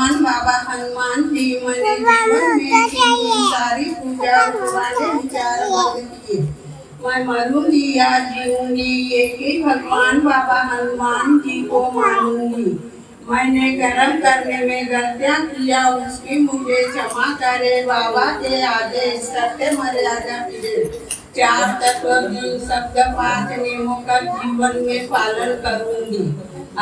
भगवान बाबा हनुमान जी मैंने जीवन में की सारी पूजा पुराने विचार बंद किए। मैं मरूंगी या जीऊंगी एक ही भगवान बाबा हनुमान जी को मानूंगी। मैंने कर्म करने में गलतियां किया उसकी मुझे क्षमा करे। बाबा के आदेश सत्य मर्यादा पीछे 4 तत्व शब्द 5 नियमों का जीवन में पालन करूंगी।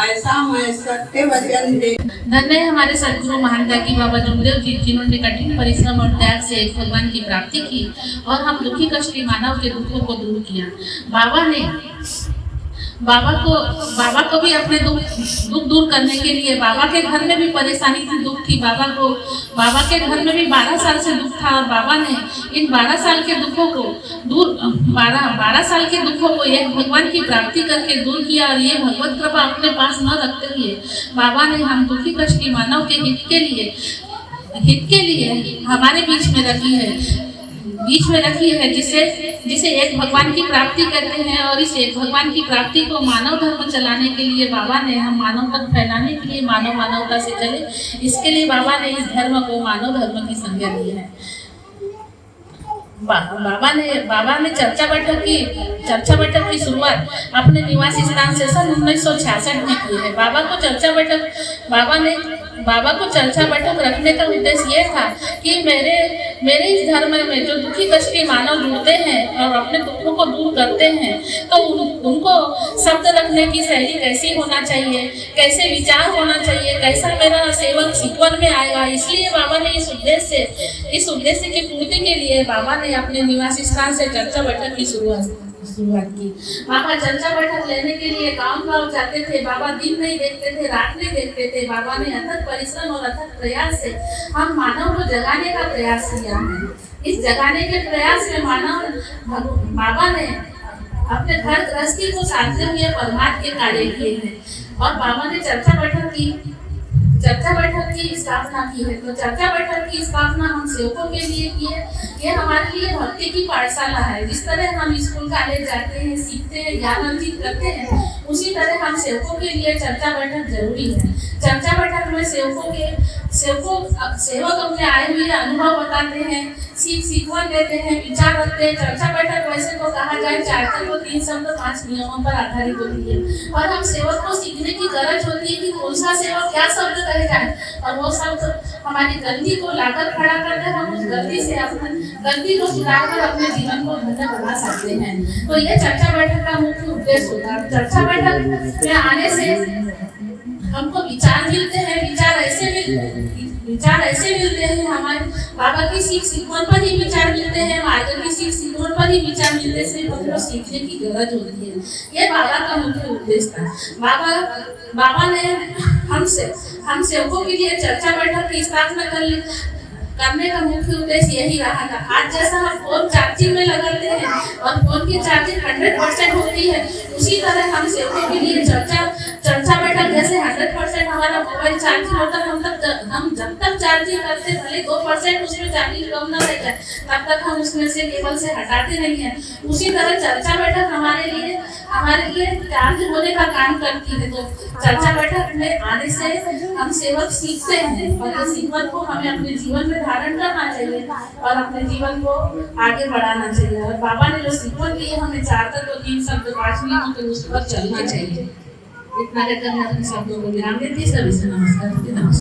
ऐसा मैं सत्य वचन दे। धन्य है हमारे सदगुरु महान त्यागी बाबा जमदेव जी, जिन्होंने कठिन परिश्रम और त्याग से भगवान की प्राप्ति की और हम दुखी कष्टी मानव के दुखों को दूर किया। बाबा को भी अपने दुख दूर करने के लिए बाबा के घर में भी परेशानी थी, दुख थी। बाबा के घर में भी 12 साल से दुख था और बाबा ने इन 12 साल के दुखों को 12 साल के दुखों को एक भगवान की प्राप्ति करके दूर किया। और ये भगवत कृपा अपने पास न रखते हुए बाबा ने हम दुखी कष्टी मानव के हित के लिए हमारे बीच में रखी है जिसे एक भगवान की प्राप्ति कहते हैं। और इस एक भगवान की प्राप्ति को मानव धर्म चलाने के लिए बाबा ने हम मानव तक फैलाने के लिए मानवता से चले, इसके लिए बाबा ने इस धर्म को मानव धर्म की संज्ञा दी है। बाबा ने चर्चा बैठक की शुरुआत अपने निवासी स्थान से सन 1966 में की है। बाबा को चर्चा बैठक रखने का उद्देश्य ये था कि मेरे इस धर्म में जो दुखी कष्टी मानव जुड़ते हैं और अपने दुखों को दूर करते हैं, तो उनको शब्द रखने की शैली कैसी होना चाहिए, कैसे विचार होना चाहिए, कैसा मेरा सेवक सीखवन में आएगा। इसलिए बाबा ने इस उद्देश्य की पूर्ति के लिए बाबा ने अपने निवासी स्थान से चर्चा बैठक की शुरुआत की। बाबा चर्चा बैठक लेने के लिए गांव जाते थे। बाबा दिन नहीं देखते थे, रात नहीं देखते थे। बाबा ने अथक परिश्रम और अथक प्रयास से हम मानव को जगाने का प्रयास किया है। इस जगाने के प्रयास में बाबा ने अपने घर गृहस्थी को साधते हुए परमार्थ के कार्य किए हैं। और बाबा ने चर्चा बैठक की स्थापना की है। तो चर्चा बैठक की स्थापना हम सेवकों के लिए की है। ये हमारे लिए भक्ति की पाठशाला है। जिस तरह हम स्कूल कॉलेज जाते हैं, सीखते हैं, ज्ञान अर्जित करते हैं, उसी तरह हम सेवकों के लिए चर्चा बैठक जरूरी है। चर्चा बैठक में सेवक अपने आए हुए अनुभव बताते हैं, सीखवन देते हैं, विचार रखते हैं। चर्चा बैठक वैसे तो कहा जाए 4 तत्व 3 शब्द 5 नियमों पर आधारित होती है। और हम सेवक को सीखने की गरज होती है कि कौन सा सेवक क्या शब्द कहे जाए, और वो शब्द हमारी गलती को लाकर खड़ा करते हम उस गलती को सुधारकर अपने जीवन को बेहतर बना सकते हैं। तो ये चर्चा बैठक का मुख्य उद्देश्य होता है। चर्चा बैठक में आने से हमको विचार मिलते हैं। विचार ऐसे मिलते हैं, हमारे बाबा की सीखवन पर ही विचार मिलते हैं, मार्ग की सीखवन पर ही विचार मिलते से हमको सीखने की जरूरत होती है। ये बाबा का मुख्य उद्देश्य था। बाबा ने हम सेवकों के लिए चर्चा बैठक की स्थापना करने का मुख्य उद्देश्य यही रहा था। आज जैसा हम फोन चार्जिंग में लगाते हैं और फोन की चार्जिंग 100% होती है, उसी तरह हम सेवकों के लिए चर्चा बैठक जैसे 100% हमारा मोबाइल चार्जिंग होता है, हम जब तक चार्जिंग करते भले 2% उसमें चार्जिंग कम ना रह जाए, तब तक हम उसमें से केबल से हटाते नहीं हैं। उसी तरह चर्चा बैठक हमारे लिए चार्ज होने का काम करती है। तो चर्चा बैठक में आने से हम सेवक सीखते हैं और इस सीखवन को हमें अपने जीवन में धारण करना चाहिए और अपने जीवन को आगे बढ़ाना चाहिए। और बाबा ने जो सीखवन दी है, हमें 4 तत्व 3 शब्द 5 नियमों के उस पर चलना चाहिए। इतना कहकर मैं अपने शब्दों को विराम देती। सभी से नमस्कार।